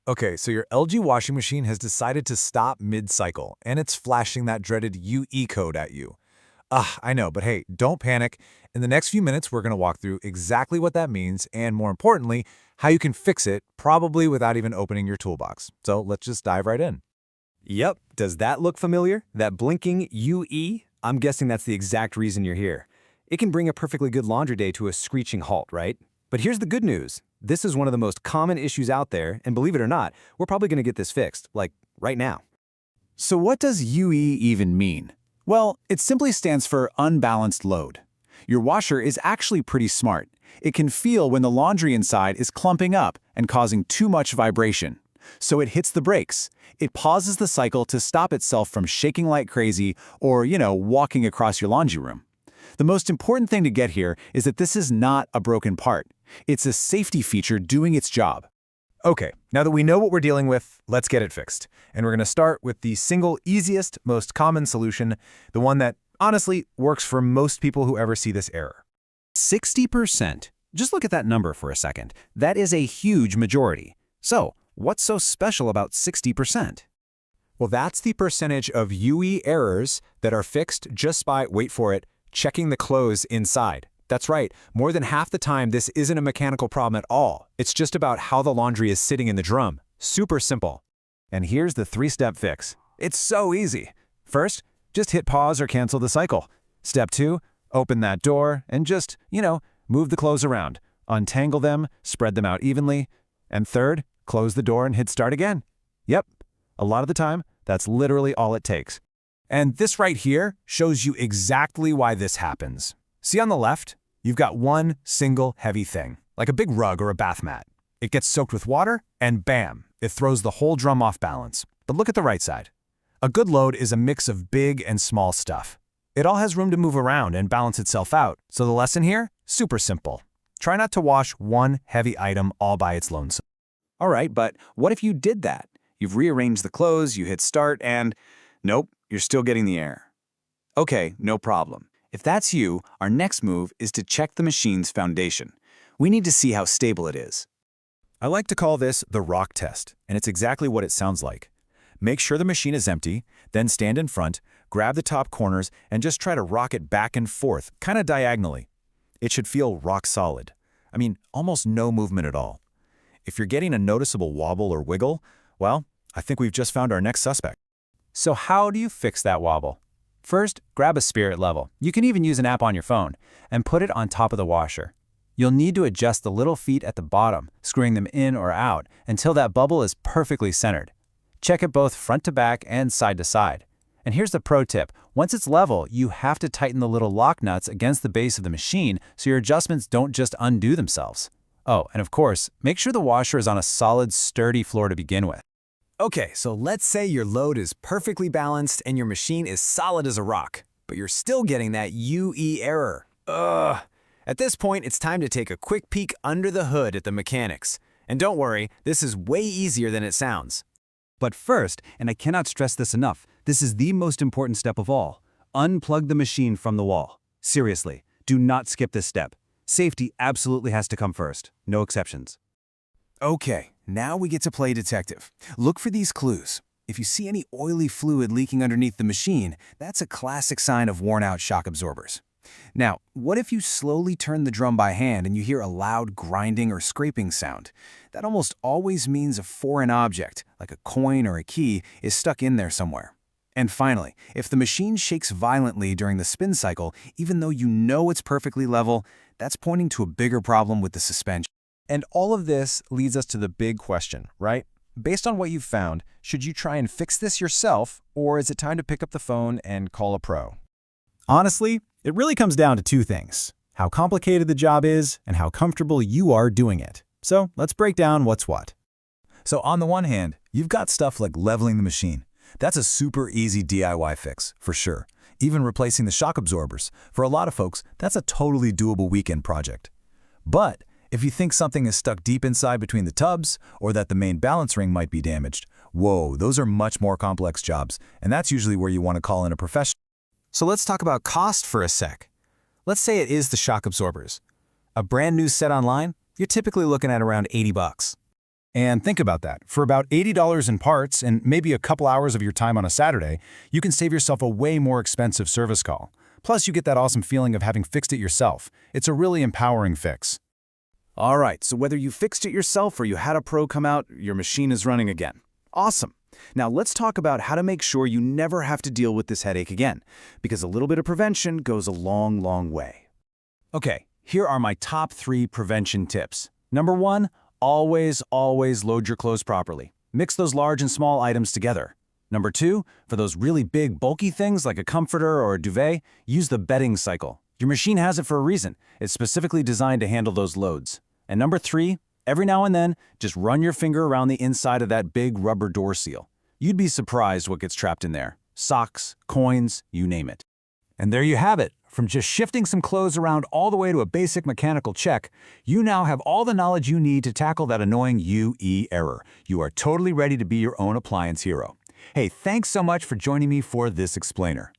Okay, so your LG washing machine has decided to stop mid-cycle, and it's flashing that dreaded UE code at you. I know, but hey, don't panic. In the next few minutes, we're going to walk through exactly what that means, and more importantly, how you can fix it, probably without even opening your toolbox. So let's just dive right in. Yep, does that look familiar? That blinking UE? I'm guessing that's the exact reason you're here. It can bring a perfectly good laundry day to a screeching halt, right? But here's the good news. This is one of the most common issues out there, and believe it or not, we're probably going to get this fixed, like right now. So what does UE even mean? Well, it simply stands for unbalanced load. Your washer is actually pretty smart. It can feel when the laundry inside is clumping up and causing too much vibration. So it hits the brakes. It pauses the cycle to stop itself from shaking like crazy or, walking across your laundry room. The most important thing to get here is that this is not a broken part. It's a safety feature doing its job. Okay, now that we know what we're dealing with, let's get it fixed. And we're going to start with the single easiest, most common solution, the one that honestly works for most people who ever see this error. 60%. Just look at that number for a second. That is a huge majority. So, what's so special about 60%? Well, that's the percentage of UE errors that are fixed just by, wait for it, checking the clothes inside. That's right, more than half the time this isn't a mechanical problem at all. It's just about how the laundry is sitting in the drum. Super simple. And here's the three-step fix. It's so easy. First, just hit pause or cancel the cycle. Step 2, open that door and just, move the clothes around. Untangle them, spread them out evenly. And third, close the door and hit start again. Yep, a lot of the time, that's literally all it takes. And this right here shows you exactly why this happens. See on the left, you've got one single heavy thing, like a big rug or a bath mat. It gets soaked with water, and bam, it throws the whole drum off balance. But look at the right side. A good load is a mix of big and small stuff. It all has room to move around and balance itself out, so the lesson here, super simple. Try not to wash one heavy item all by its lonesome. All right, but what if you did that? You've rearranged the clothes, you hit start, and nope, you're still getting the error. Okay, no problem. If that's you, our next move is to check the machine's foundation. We need to see how stable it is. I like to call this the rock test, and it's exactly what it sounds like. Make sure the machine is empty, then stand in front, grab the top corners, and just try to rock it back and forth, kind of diagonally. It should feel rock solid. I mean, almost no movement at all. If you're getting a noticeable wobble or wiggle, well, I think we've just found our next suspect. So how do you fix that wobble? First, grab a spirit level. You can even use an app on your phone, and put it on top of the washer. You'll need to adjust the little feet at the bottom, screwing them in or out, until that bubble is perfectly centered. Check it both front to back and side to side. And here's the pro tip. Once it's level, you have to tighten the little lock nuts against the base of the machine so your adjustments don't just undo themselves. Oh, and of course, make sure the washer is on a solid, sturdy floor to begin with. Okay, so let's say your load is perfectly balanced and your machine is solid as a rock, but you're still getting that UE error. Ugh. At this point, it's time to take a quick peek under the hood at the mechanics. And don't worry, this is way easier than it sounds. But first, and I cannot stress this enough, this is the most important step of all. Unplug the machine from the wall. Seriously, do not skip this step. Safety absolutely has to come first. No exceptions. Okay, now we get to play detective. Look for these clues. If you see any oily fluid leaking underneath the machine, that's a classic sign of worn-out shock absorbers. Now, what if you slowly turn the drum by hand and you hear a loud grinding or scraping sound? That almost always means a foreign object, like a coin or a key, is stuck in there somewhere. And finally, if the machine shakes violently during the spin cycle, even though you know it's perfectly level, that's pointing to a bigger problem with the suspension. And all of this leads us to the big question, right? Based on what you've found, should you try and fix this yourself, or is it time to pick up the phone and call a pro? Honestly, it really comes down to two things: how complicated the job is and how comfortable you are doing it. So let's break down what's what. So on the one hand, you've got stuff like leveling the machine. That's a super easy DIY fix, for sure. Even replacing the shock absorbers. For a lot of folks, that's a totally doable weekend project. But if you think something is stuck deep inside between the tubs, or that the main balance ring might be damaged, whoa, those are much more complex jobs, and that's usually where you want to call in a professional. So let's talk about cost for a sec. Let's say it is the shock absorbers. A brand new set online, you're typically looking at around $80. And think about that. For about $80 in parts and maybe a couple hours of your time on a Saturday, you can save yourself a way more expensive service call. Plus, you get that awesome feeling of having fixed it yourself. It's a really empowering fix. All right, so whether you fixed it yourself or you had a pro come out, your machine is running again. Awesome. Now let's talk about how to make sure you never have to deal with this headache again, because a little bit of prevention goes a long, long way. Okay, here are my top 3 prevention tips. Number 1, always load your clothes properly. Mix those large and small items together. Number 2, for those really big, bulky things like a comforter or a duvet, use the bedding cycle. Your machine has it for a reason. It's specifically designed to handle those loads. And number 3, every now and then, just run your finger around the inside of that big rubber door seal. You'd be surprised what gets trapped in there. Socks, coins, you name it. And there you have it. From just shifting some clothes around all the way to a basic mechanical check, you now have all the knowledge you need to tackle that annoying UE error. You are totally ready to be your own appliance hero. Hey, thanks so much for joining me for this explainer.